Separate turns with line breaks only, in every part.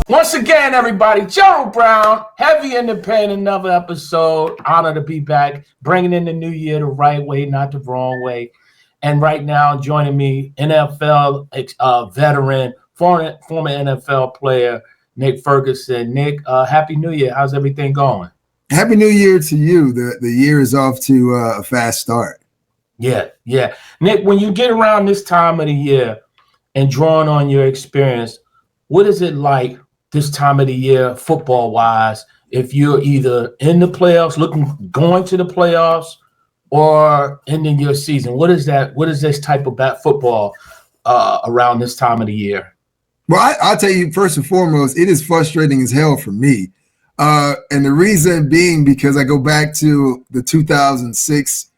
Once again, everybody, Joe Brown, heavy in the pen, another episode. Honor to be back, bringing in the new year the right way, not the wrong way. And right now, joining me, NFL veteran, former NFL player, Nick Ferguson. Nick, Happy New Year. How's everything going?
Happy New Year to you. The year is off to a fast start.
Yeah. Nick, when you get around this time of the year and drawing on your experience, what is it like this time of the year, football-wise, if you're either in the playoffs, going to the playoffs, or ending your season? What is that? What is this type of football around this time of the year?
Well, I'll tell you, first and foremost, it is frustrating as hell for me. And the reason being because I go back to the 2006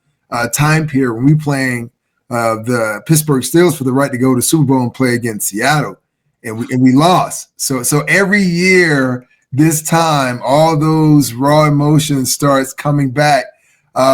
time period when we playing the Pittsburgh Steelers for the right to go to Super Bowl and play against Seattle. And we lost. So every year, this time, all those raw emotions starts coming back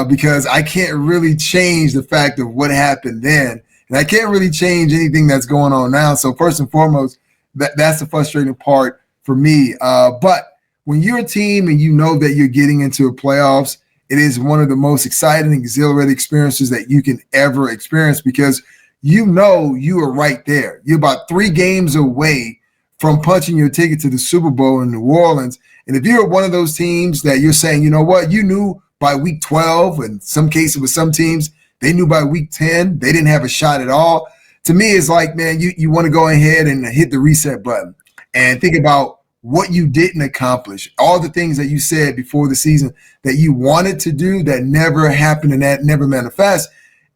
because I can't really change the fact of what happened then. And I can't really change anything that's going on now. So first and foremost, that's the frustrating part for me. But when you're a team and you know that you're getting into a playoffs, it is one of the most exciting, exhilarating experiences that you can ever experience because you know you are right there. You're about 3 games away from punching your ticket to the Super Bowl in New Orleans. And if you're one of those teams that you're saying, you know what, you knew by week 12, in some cases with some teams, they knew by week 10, they didn't have a shot at all. To me, it's like, man, you want to go ahead and hit the reset button and think about what you didn't accomplish, all the things that you said before the season that you wanted to do that never happened and that never manifest.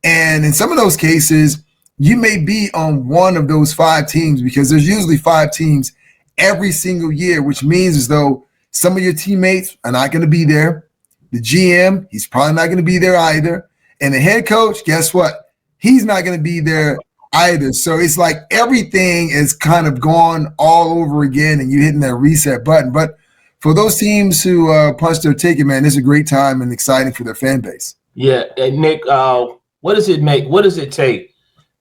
And in some of those cases, you may be on one of those 5 teams because there's usually 5 teams every single year, which means as though some of your teammates are not going to be there. The GM, he's probably not going to be there either. And the head coach, guess what? He's not going to be there either. So it's like everything is kind of gone all over again and you're hitting that reset button. But for those teams who punch their ticket, man, it's a great time and exciting for their fan base.
Yeah. And Nick, what does it take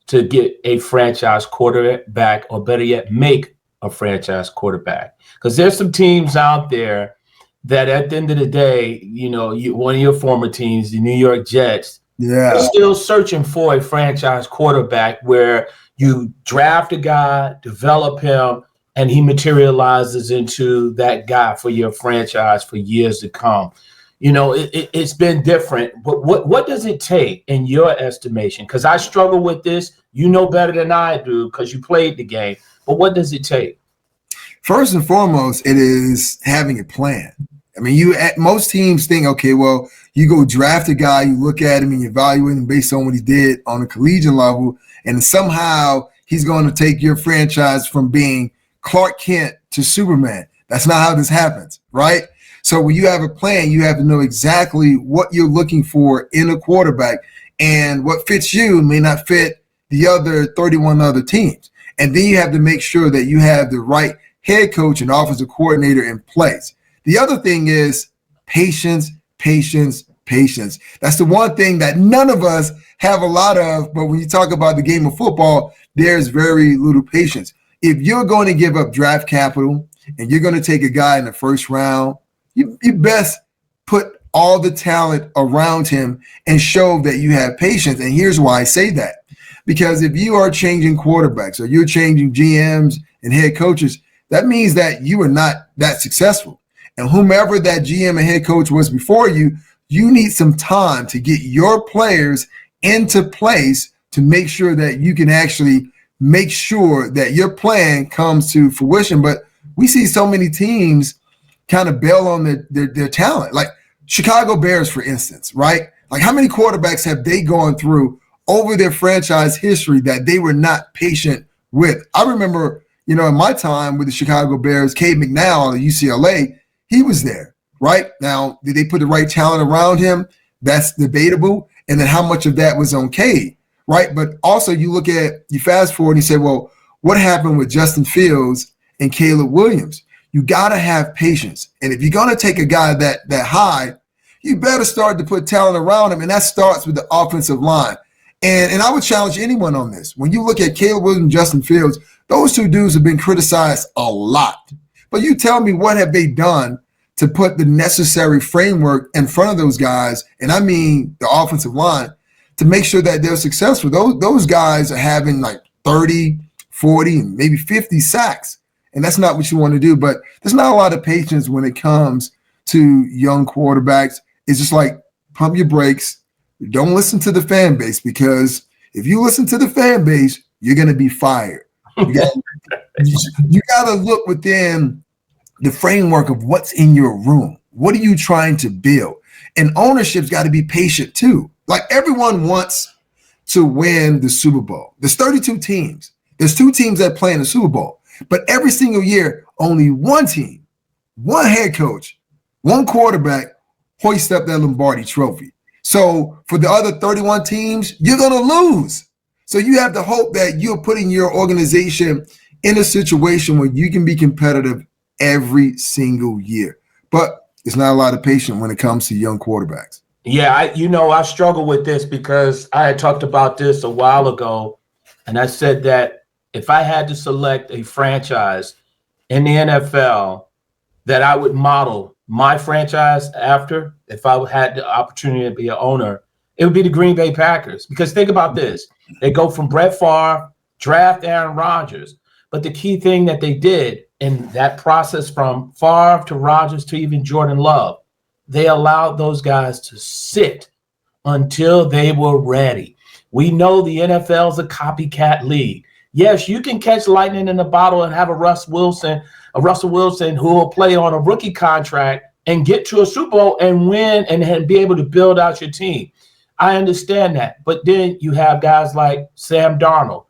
to get a franchise quarterback, or better yet, make a franchise quarterback? Because there's some teams out there that at the end of the day, one of your former teams, the New York Jets, they're still searching for a franchise quarterback where you draft a guy, develop him, and he materializes into that guy for your franchise for years to come. It's been different, but what does it take in your estimation? Because I struggle with this. You know better than I do because you played the game. But what does it take?
First and foremost, it is having a plan. I mean, most teams think, okay, well, you go draft a guy, you look at him and you evaluate him based on what he did on a collegiate level, and somehow he's going to take your franchise from being Clark Kent to Superman. That's not how this happens, right? So when you have a plan, you have to know exactly what you're looking for in a quarterback, and what fits you may not fit the other 31 other teams. And then you have to make sure that you have the right head coach and offensive coordinator in place. The other thing is patience. That's the one thing that none of us have a lot of, but when you talk about the game of football, there's very little patience. If you're going to give up draft capital and you're going to take a guy in the first round, you best put all the talent around him and show that you have patience. And here's why I say that. Because if you are changing quarterbacks or you're changing GMs and head coaches, that means that you are not that successful. And whomever that GM and head coach was before you, you need some time to get your players into place to make sure that you can actually make sure that your plan comes to fruition. But we see so many teams kind of bail on their talent. Like Chicago Bears, for instance, right? Like how many quarterbacks have they gone through over their franchise history that they were not patient with? I remember, in my time with the Chicago Bears, Cade McNown at UCLA, he was there, right? Now, did they put the right talent around him? That's debatable. And then how much of that was on Cade, right? But also you fast forward and you say, well, what happened with Justin Fields and Caleb Williams? You got to have patience. And if you're going to take a guy that high, you better start to put talent around him. And that starts with the offensive line. And I would challenge anyone on this. When you look at Caleb Williams and Justin Fields, those two dudes have been criticized a lot. But you tell me, what have they done to put the necessary framework in front of those guys? And I mean the offensive line, to make sure that they're successful. Those guys are having like 30, 40, and maybe 50 sacks. And that's not what you want to do. But there's not a lot of patience when it comes to young quarterbacks. It's just like, pump your brakes. Don't listen to the fan base, because if you listen to the fan base, you're going to be fired. You got to look within the framework of what's in your room. What are you trying to build? And ownership's got to be patient too. Like, everyone wants to win the Super Bowl. There's 32 teams. There's 2 teams that play in the Super Bowl. But every single year, only one team, one head coach, one quarterback hoist up that Lombardi trophy. So for the other 31 teams, you're going to lose. So you have to hope that you're putting your organization in a situation where you can be competitive every single year. But it's not a lot of patience when it comes to young quarterbacks.
Yeah, I struggle with this because I had talked about this a while ago, and I said that if I had to select a franchise in the NFL that I would model my franchise after, if I had the opportunity to be an owner, it would be the Green Bay Packers. Because think about this. They go from Brett Favre, draft Aaron Rodgers. But the key thing that they did in that process from Favre to Rodgers to even Jordan Love, they allowed those guys to sit until they were ready. We know the NFL is a copycat league. Yes, you can catch lightning in a bottle and have a Russell Wilson who will play on a rookie contract and get to a Super Bowl and win and be able to build out your team. I understand that. But then you have guys like Sam Darnold,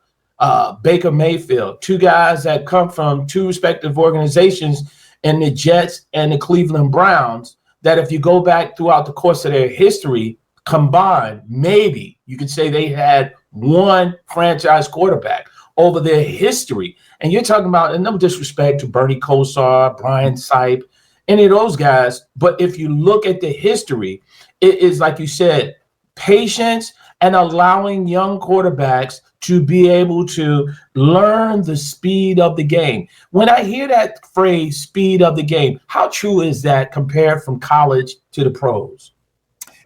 Baker Mayfield, 2 guys that come from 2 respective organizations in the Jets and the Cleveland Browns, that if you go back throughout the course of their history combined, maybe you could say they had one franchise quarterback over their history. And you're talking about, and no disrespect to Bernie Kosar, Brian Sipe, any of those guys. But if you look at the history, it is, like you said, patience and allowing young quarterbacks to be able to learn the speed of the game. When I hear that phrase, speed of the game, how true is that compared from college to the pros?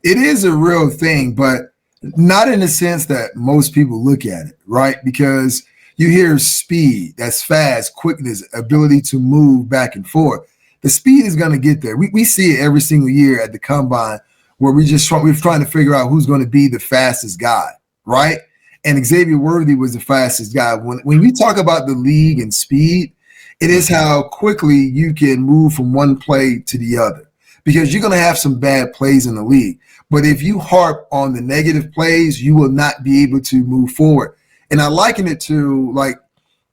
It is a real thing, but not in the sense that most people look at it, right? Because you hear speed, that's fast, quickness, ability to move back and forth. The speed is going to get there. We see it every single year at the combine, where we're trying to figure out who's going to be the fastest guy, right? And Xavier Worthy was the fastest guy. When we talk about the league and speed, it is how quickly you can move from one play to the other, because you're going to have some bad plays in the league. But if you harp on the negative plays, you will not be able to move forward. And I liken it to like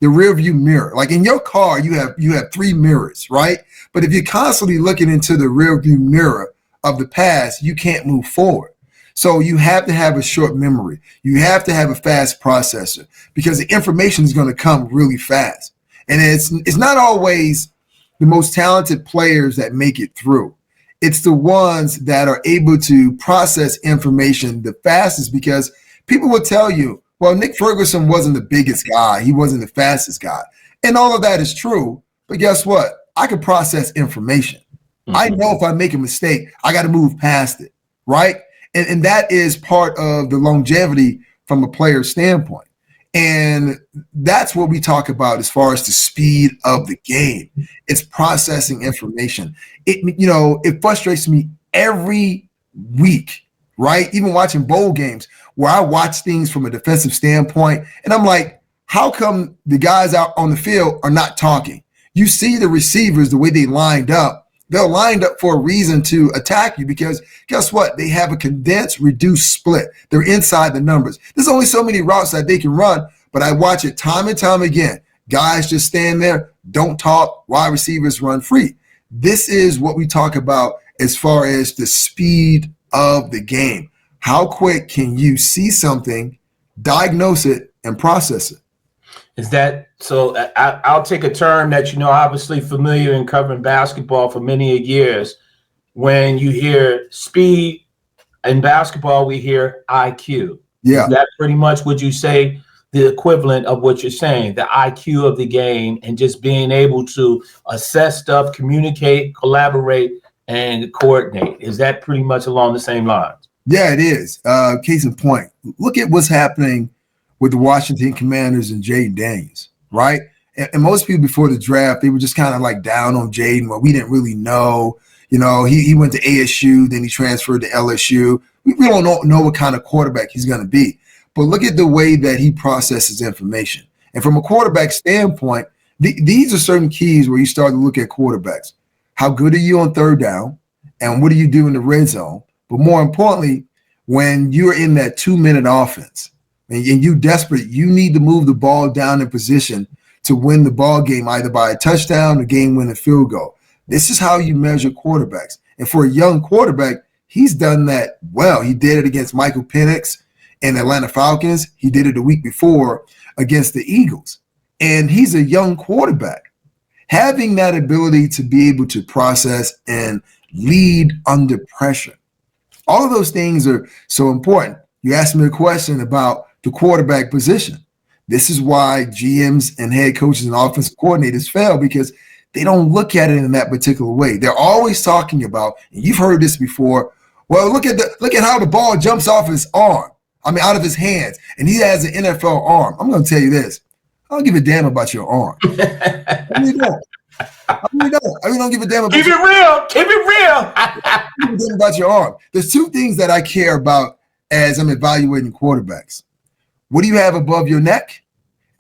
the rear view mirror. Like in your car, you have 3 mirrors, right? But if you're constantly looking into the rear view mirror of the past, you can't move forward. So you have to have a short memory. You have to have a fast processor, because the information is going to come really fast. And it's not always the most talented players that make it through. It's the ones that are able to process information the fastest, because people will tell you, well, Nick Ferguson wasn't the biggest guy. He wasn't the fastest guy. And all of that is true. But guess what? I can process information. Mm-hmm. I know if I make a mistake, I got to move past it, right? And that is part of the longevity from a player standpoint. And that's what we talk about as far as the speed of the game. It's processing information. It frustrates me every week, right? Even watching bowl games where I watch things from a defensive standpoint, and I'm like, how come the guys out on the field are not talking? You see the receivers, the way they lined up. They're lined up for a reason to attack you, because guess what? They have a condensed, reduced split. They're inside the numbers. There's only so many routes that they can run, but I watch it time and time again. Guys just stand there, don't talk, wide receivers run free. This is what we talk about as far as the speed of the game. How quick can you see something, diagnose it, and process it?
Is that so? I'll take a term that obviously familiar in covering basketball for many years. When you hear speed in basketball, we hear IQ.
Yeah,
is that pretty much, would you say, the equivalent of what you're saying, the IQ of the game, and just being able to assess stuff, communicate, collaborate, and coordinate. Is that pretty much along the same lines?
Yeah, it is. Case in point, look at what's happening with the Washington Commanders and Jaden Daniels, right? And most people before the draft, they were just kind of like down on Jaden. Well, we didn't really know. You know, he went to ASU, then he transferred to LSU. We don't know what kind of quarterback he's going to be. But look at the way that he processes information. And from a quarterback standpoint, these are certain keys where you start to look at quarterbacks. How good are you on third down? And what do you do in the red zone? But more importantly, when you're in that 2-minute offense and you're desperate, you need to move the ball down in position to win the ball game, either by a touchdown or game-winning field goal. This is how you measure quarterbacks. And for a young quarterback, he's done that well. He did it against Michael Penix and Atlanta Falcons. He did it the week before against the Eagles. And he's a young quarterback. Having that ability to be able to process and lead under pressure. All of those things are so important. You asked me a question about the quarterback position. This is why GMs and head coaches and offensive coordinators fail, because they don't look at it in that particular way. They're always talking about, and you've heard this before, well, look at how the ball jumps off his arm. I mean, out of his hands, and he has an NFL arm. I'm going to tell you this. I don't give a damn about your arm. I really don't. I really don't give a damn about
Keep it real. Keep it real.
I don't give a damn about your arm. There's two things that I care about as I'm evaluating quarterbacks. What do you have above your neck?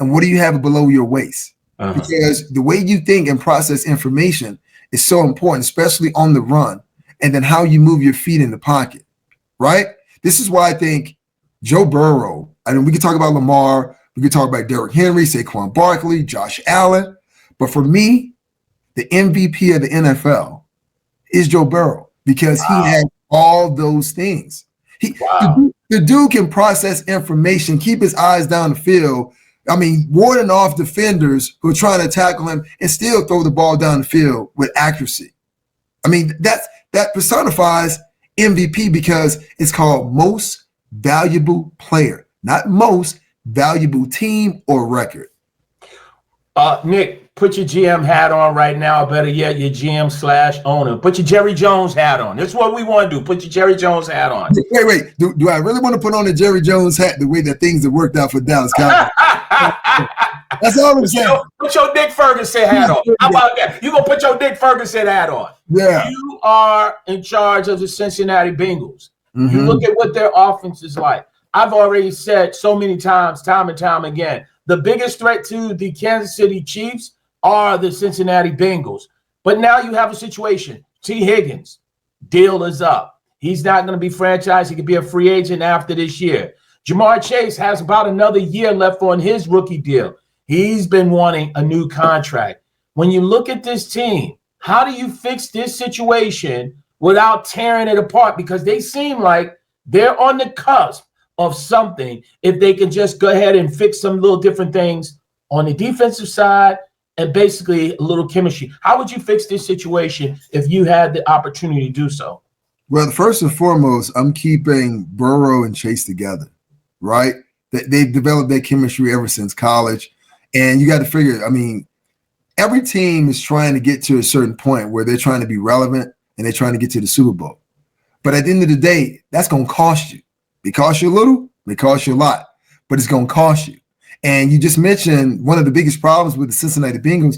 And what do you have below your waist? Because the way you think and process information is so important, especially on the run, and then how you move your feet in the pocket, right? This is why I think Joe Burrow, I mean, we can talk about Lamar, we can talk about Derrick Henry, Saquon Barkley, Josh Allen, but for me, the MVP of the NFL is Joe Burrow, because he has all those things. The dude can process information, keep his eyes down the field. I mean, warding off defenders who are trying to tackle him and still throw the ball down the field with accuracy. I mean, that personifies MVP, because it's called most valuable player, not most valuable team or record.
Nick, put your GM hat on right now. Better yet, your GM/owner. Put your Jerry Jones hat on. That's what we want to do. Put your Jerry Jones hat on.
Wait. Do I really want to put on the Jerry Jones hat the way that things have worked out for Dallas Cowboys? That's all I'm saying.
Put your Nick Ferguson hat on. How about that? You gonna put your Nick Ferguson hat on?
Yeah.
You are in charge of the Cincinnati Bengals. Mm-hmm. You look at what their offense is like. I've already said so many times, time and time again, the biggest threat to the Kansas City Chiefs are the Cincinnati Bengals. But now you have a situation. T. Higgins, deal is up. He's not going to be franchised. He could be a free agent after this year. Jamar Chase has about another year left on his rookie deal. He's been wanting a new contract. When you look at this team, how do you fix this situation without tearing it apart? Because they seem like they're on the cusp of something if they can just go ahead and fix some little different things on the defensive side and basically a little chemistry. How would you fix this situation if you had the opportunity to do so?
Well, first and foremost, I'm keeping Burrow and Chase together, right? They've developed that chemistry ever since college. And you got to figure, I mean, every team is trying to get to a certain point where they're trying to be relevant and they're trying to get to the Super Bowl. But at the end of the day, that's going to cost you. It costs you a little, it costs you a lot, but it's going to cost you. And you just mentioned one of the biggest problems with the Cincinnati Bengals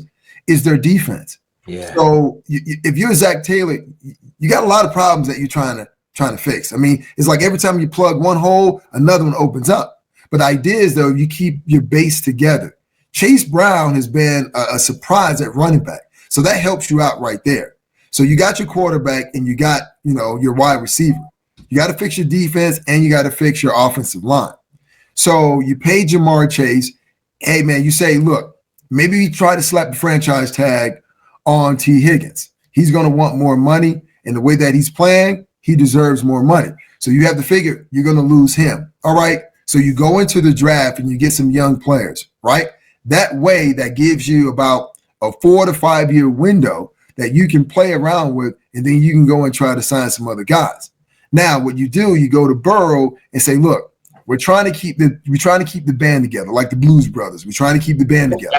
is their defense.
Yeah.
So if you're Zach Taylor, you got a lot of problems that you're trying to fix. I mean, it's like every time you plug one hole, another one opens up. But the idea is, though, you keep your base together. Chase Brown has been a surprise at running back. So that helps you out right there. So you got your quarterback and you got, your wide receiver. You got to fix your defense and you got to fix your offensive line. So you pay Jamar Chase. Hey, man, you say, look, maybe we try to slap the franchise tag on T. Higgins. He's going to want more money. And the way that he's playing, he deserves more money. So you have to figure you're going to lose him. All right. So you go into the draft and you get some young players, right? That way, that gives you about a 4 to 5 year window that you can play around with. And then you can go and try to sign some other guys. Now, what you do, you go to Burrow and say, look, we're trying to keep the band together, like the Blues Brothers. We're trying to keep the band together.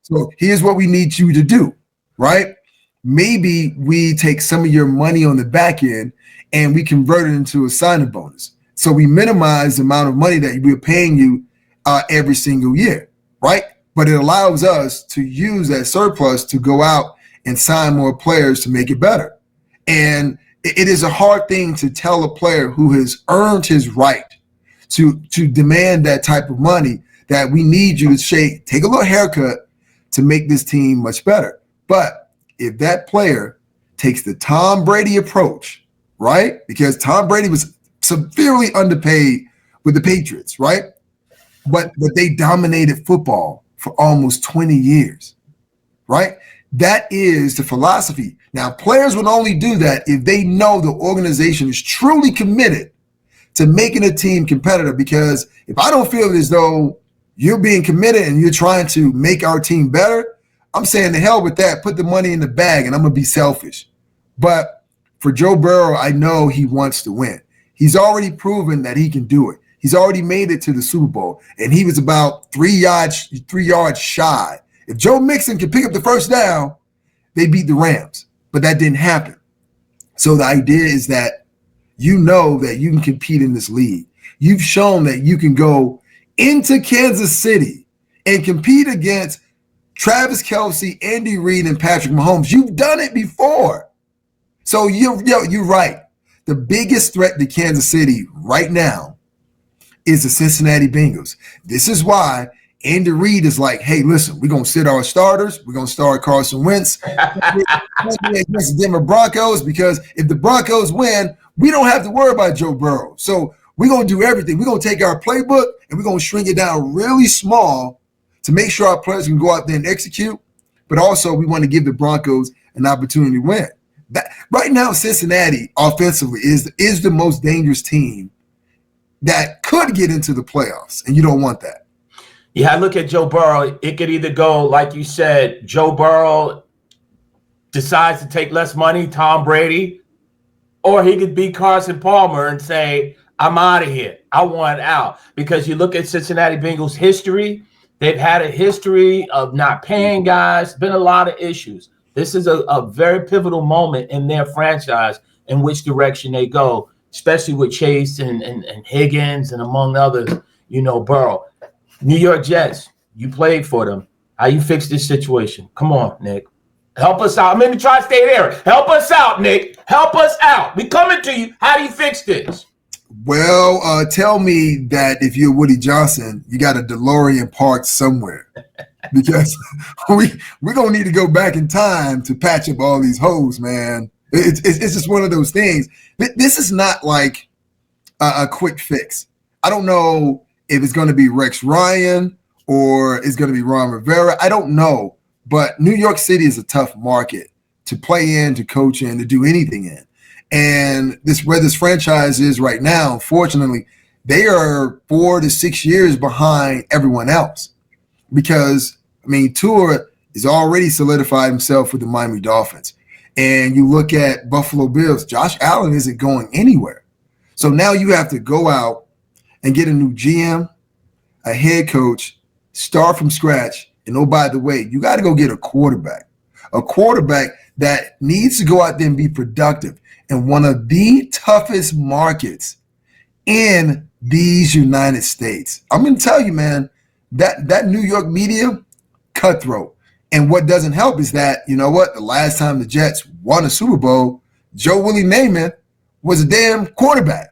So here's what we need you to do, right? Maybe we take some of your money on the back end and we convert it into a signing bonus. So we minimize the amount of money that we're paying you every single year, right? But it allows us to use that surplus to go out and sign more players to make it better. And it is a hard thing to tell a player who has earned his right to demand that type of money that we need you to take a little haircut to make this team much better. But if that player takes the Tom Brady approach, right? Because Tom Brady was severely underpaid with the Patriots, right? But they dominated football for almost 20 years, right? That is the philosophy. Now, players would only do that if they know the organization is truly committed to making a team competitive. Because if I don't feel as though you're being committed and you're trying to make our team better, I'm saying to hell with that. Put the money in the bag and I'm going to be selfish. But for Joe Burrow, I know he wants to win. He's already proven that he can do it. He's already made it to the Super Bowl, and he was about 3 yards shy. If Joe Mixon could pick up the first down, they beat the Rams, but that didn't happen. So the idea is that you know that you can compete in this league. You've shown that you can go into Kansas City and compete against Travis Kelce, Andy Reid, and Patrick Mahomes. You've done it before. So you're right. The biggest threat to Kansas City right now is the Cincinnati Bengals. This is why Andy Reid is like, hey, listen, we're going to sit our starters. We're going to start Carson Wentz against the Denver Broncos, because if the Broncos win, we don't have to worry about Joe Burrow. So we're going to do everything. We're going to take our playbook and we're going to shrink it down really small to make sure our players can go out there and execute. But also we want to give the Broncos an opportunity to win. That, right now, Cincinnati offensively is the most dangerous team that could get into the playoffs, and you don't want that.
Yeah, I look at Joe Burrow. It could either go, like you said, Joe Burrow decides to take less money, Tom Brady, or he could be Carson Palmer and say, I'm out of here. I want out. Because you look at Cincinnati Bengals history, they've had a history of not paying guys, been a lot of issues. This is a very pivotal moment in their franchise in which direction they go, especially with Chase and Higgins and among others, Burrow. New York Jets, you played for them. How you fix this situation? Come on, Nick. Help us out. I'm in the tri-state area. Help us out, Nick. Help us out. We coming to you. How do you fix this?
Well, tell me that if you're Woody Johnson, you got a DeLorean parked somewhere. Because we're going to need to go back in time to patch up all these holes, man. It's just one of those things. This is not like a quick fix. I don't know if it's going to be Rex Ryan or it's going to be Ron Rivera. I don't know. But New York City is a tough market to play in, to coach in, to do anything in. And where this franchise is right now, unfortunately, they are 4 to 6 years behind everyone else. Because, Tua is already solidified himself with the Miami Dolphins. And you look at Buffalo Bills, Josh Allen isn't going anywhere. So now you have to go out and get a new GM, a head coach, start from scratch. And oh, by the way, you got to go get a quarterback that needs to go out there and be productive in one of the toughest markets in these United States. I'm going to tell you, man, that New York media, cutthroat. And what doesn't help is that, the last time the Jets won a Super Bowl, Joe Willie Namath was a damn quarterback.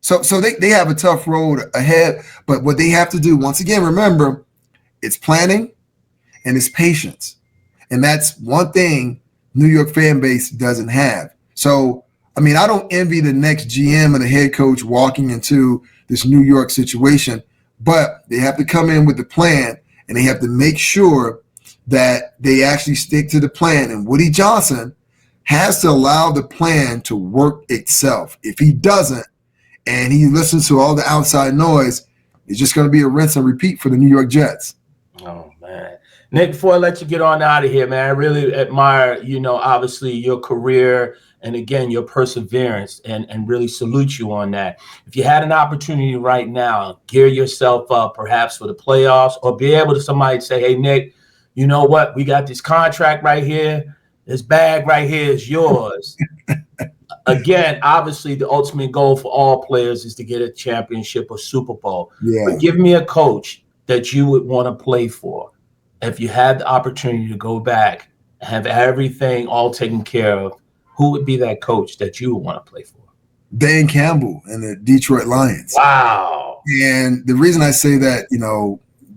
So they have a tough road ahead. But what they have to do, once again, remember, it's planning and it's patience. And that's one thing New York fan base doesn't have. So, I don't envy the next GM and the head coach walking into this New York situation, but they have to come in with the plan and they have to make sure that they actually stick to the plan. And Woody Johnson has to allow the plan to work itself. If he doesn't, and he listens to all the outside noise, it's just going to be a rinse and repeat for the New York Jets.
Oh, man. Nick, before I let you get on out of here, man, I really admire, obviously your career and again, your perseverance and really salute you on that. If you had an opportunity right now, gear yourself up perhaps for the playoffs or be able to somebody say, hey, Nick, you know what? We got this contract right here. This bag right here is yours. Again, obviously, the ultimate goal for all players is to get a championship or Super Bowl.
Yeah.
But give me a coach that you would want to play for. If you had the opportunity to go back and have everything all taken care of, who would be that coach that you would want to play for?
Dan Campbell and the Detroit Lions.
Wow.
And the reason I say that,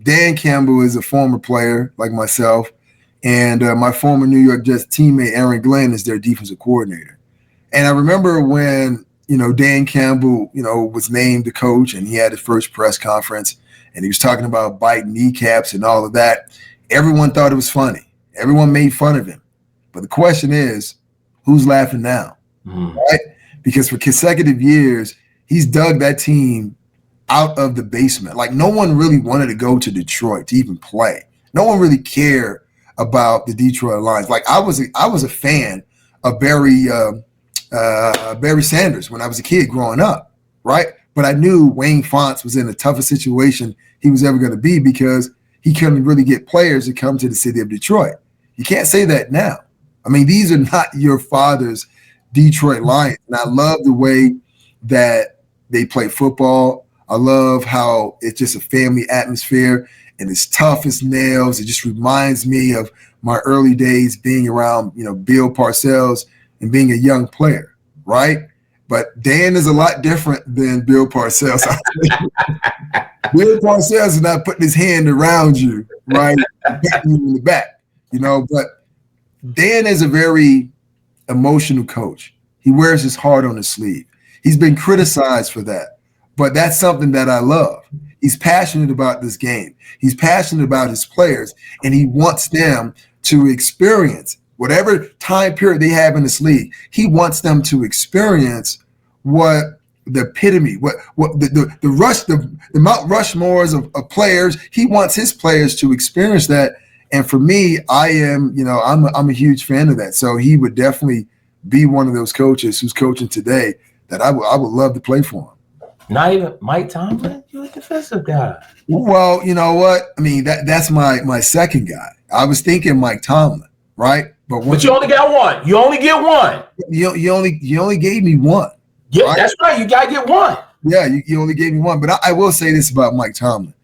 Dan Campbell is a former player like myself, and my former New York Jets teammate Aaron Glenn is their defensive coordinator. And I remember when, Dan Campbell, was named the coach and he had his first press conference and he was talking about biting kneecaps and all of that. Everyone thought it was funny. Everyone made fun of him. But the question is, who's laughing now? Right? Because for consecutive years, he's dug that team out of the basement. Like no one really wanted to go to Detroit to even play. No one really cared about the Detroit Lions. Like I was a fan of Barry Sanders when I was a kid growing up, right? But I knew Wayne Fontes was in the toughest situation he was ever going to be because he couldn't really get players to come to the city of Detroit. You can't say that now. I mean, these are not your father's Detroit Lions. And I love the way that they play football. I love how it's just a family atmosphere and it's tough as nails. It just reminds me of my early days being around, Bill Parcells and being a young player, right? But Dan is a lot different than Bill Parcells. Bill Parcells is not putting his hand around you, right? Patting you in the back, but Dan is a very emotional coach. He wears his heart on his sleeve. He's been criticized for that, but that's something that I love. He's passionate about this game. He's passionate about his players, and he wants them to experience whatever time period they have in this league. He wants them to experience what the epitome, what the Mount Rushmores of players. He wants his players to experience that. And for me, I'm a huge fan of that. So he would definitely be one of those coaches who's coaching today that I would love to play for him.
Not even Mike Tomlin? You're a defensive guy.
Well, you know what? I mean, that's my second guy. I was thinking Mike Tomlin, right?
But you only got one. You only get one.
You only gave me one.
Yeah, right? That's right. You got to get one.
Yeah, you only gave me one. But I will say this about Mike Tomlin.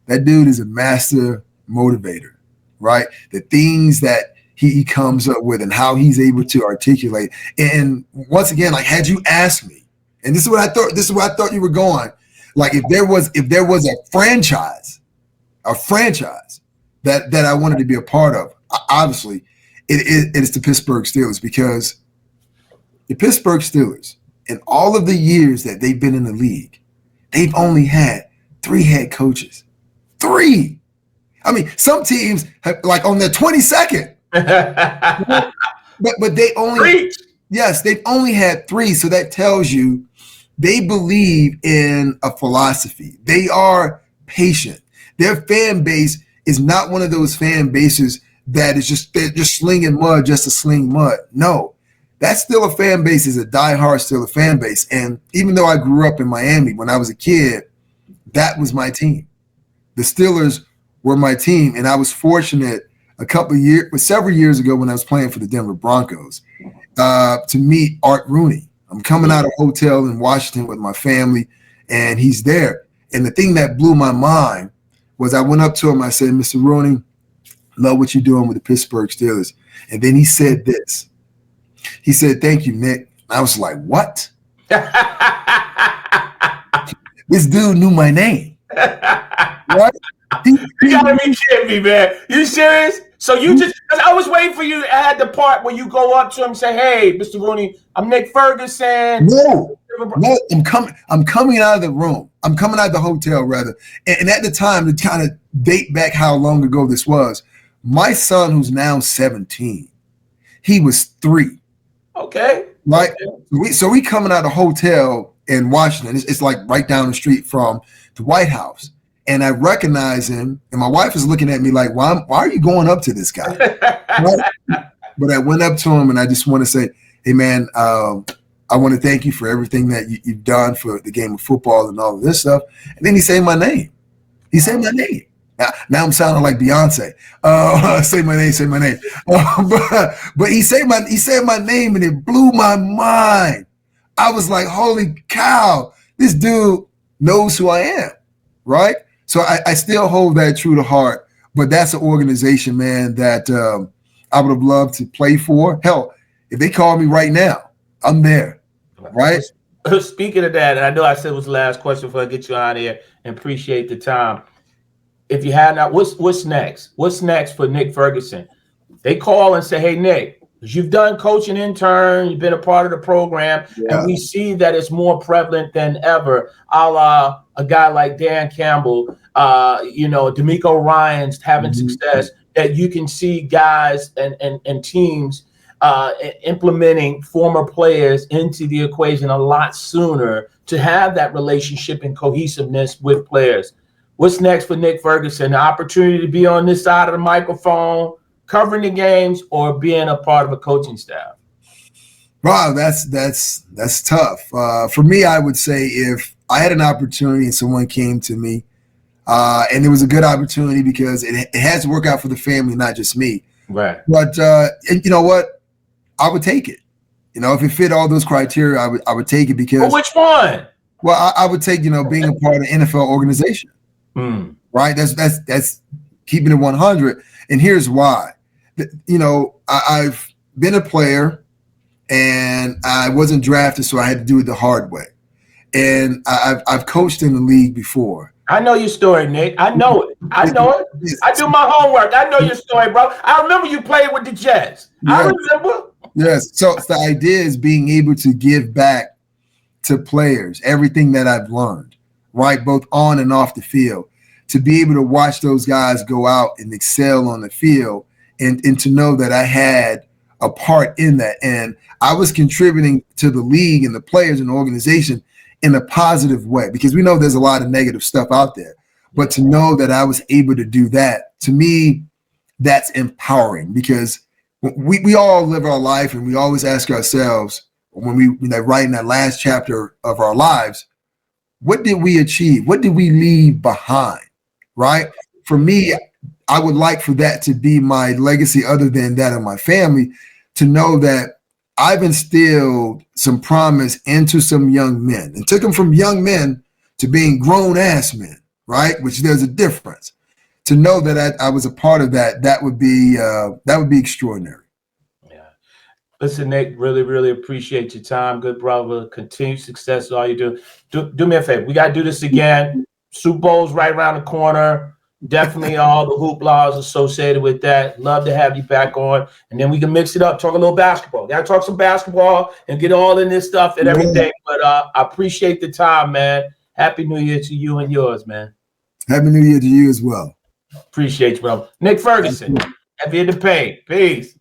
That dude is a master motivator, right? The things that he comes up with and how he's able to articulate. And once again, like had you asked me, and this is what I thought you were going, like if there was a franchise that I wanted to be a part of, obviously it is the Pittsburgh Steelers, because the Pittsburgh Steelers, in all of the years that they've been in the league, they've only had 3 head coaches. 3. I mean, some teams have, like on their 22nd, but they only they've only had 3. So that tells you they believe in a philosophy. They are patient. Their fan base is not one of those fan bases that is they're just slinging mud just to sling mud. No, that's still a fan base, is a diehard still a fan base. And even though I grew up in Miami when I was a kid, that was my team. The Steelers were my team, and I was fortunate several years ago when I was playing for the Denver Broncos to meet Art Rooney. I'm coming out of a hotel in Washington with my family, and he's there. And the thing that blew my mind was I went up to him. I said, Mr. Rooney, love what you're doing with the Pittsburgh Steelers. And then he said this. He said, thank you, Nick. I was like, what? This dude knew my name. Right?
You gotta be kidding me, man. You serious? So you just, because I was waiting for you to add the part where you go up to him and say, hey, Mr. Rooney, I'm Nick Ferguson.
No, I'm coming out of the room. I'm coming out of the hotel, rather. And at the time, to kind of date back how long ago this was, my son, who's now 17, he was 3.
Okay.
Right? So we coming out of the hotel in Washington. It's like right down the street from the White House. and I recognize him, and my wife is looking at me like, why are you going up to this guy? Right? But I went up to him, and I just want to say, hey, man, I want to thank you for everything that you've done for the game of football and all of this stuff. And then he said my name. He said my name. Now I'm sounding like Beyonce. Say my name, say my name. But he said my name, and it blew my mind. I was like, holy cow, this dude knows who I am, right? So I still hold that true to heart. But that's an organization, man, that I would have loved to play for. Hell, if they call me right now, I'm there, right?
Speaking of that, and I know I said it was the last question before I get you out of here, and appreciate the time. If you had not, what's next? What's next for Nick Ferguson? They call and say, hey, Nick, you've done coaching intern, you've been a part of the program, and we see that it's more prevalent than ever, a la a guy like Dan Campbell, D'Amico Ryan's having success, that you can see guys and teams implementing former players into the equation a lot sooner to have that relationship and cohesiveness with players. What's next for Nick Ferguson? The opportunity to be on this side of the microphone, covering the games, or being a part of a coaching staff?
Wow, that's tough. For me, I would say if I had an opportunity and someone came to me, and it was a good opportunity because it has to work out for the family, not just me.
Right.
But you know what? I would take it. You know, if it fit all those criteria, I would take it because.
Well, which one?
Well, I would take, being a part of an NFL organization. Right. That's keeping it 100. And here's why. I've been a player and I wasn't drafted, so I had to do it the hard way. And I've coached in the league before.
I know your story, Nick. I know it. I know it. I do my homework. I know your story, bro. I remember you played with the Jets. Yeah. I remember.
Yes. So the idea is being able to give back to players everything that I've learned, right? Both on and off the field, to be able to watch those guys go out and excel on the field and to know that I had a part in that. And I was contributing to the league and the players and the organization in a positive way, because we know there's a lot of negative stuff out there. But to know that I was able to do that, to me, that's empowering, because we all live our life and we always ask ourselves when we write in that last chapter of our lives, what did we achieve? What did we leave behind? Right? For me, I would like for that to be my legacy, other than that of my family, to know that I've instilled some promise into some young men and took them from young men to being grown ass men, right? Which there's a difference. To know that I was a part of that would be extraordinary.
Yeah. Listen, Nick, really, really appreciate your time. Good brother. Continued success with all you do. Do me a favor. We got to do this again. Super Bowl's right around the corner. Definitely all the hooplas associated with that. Love to have you back on. And then we can mix it up, talk a little basketball. Got to talk some basketball and get all in this stuff and everything. But I appreciate the time, man. Happy New Year to you and yours, man.
Happy New Year to you as well.
Appreciate you, bro. Nick Ferguson, happy in the paint. Peace.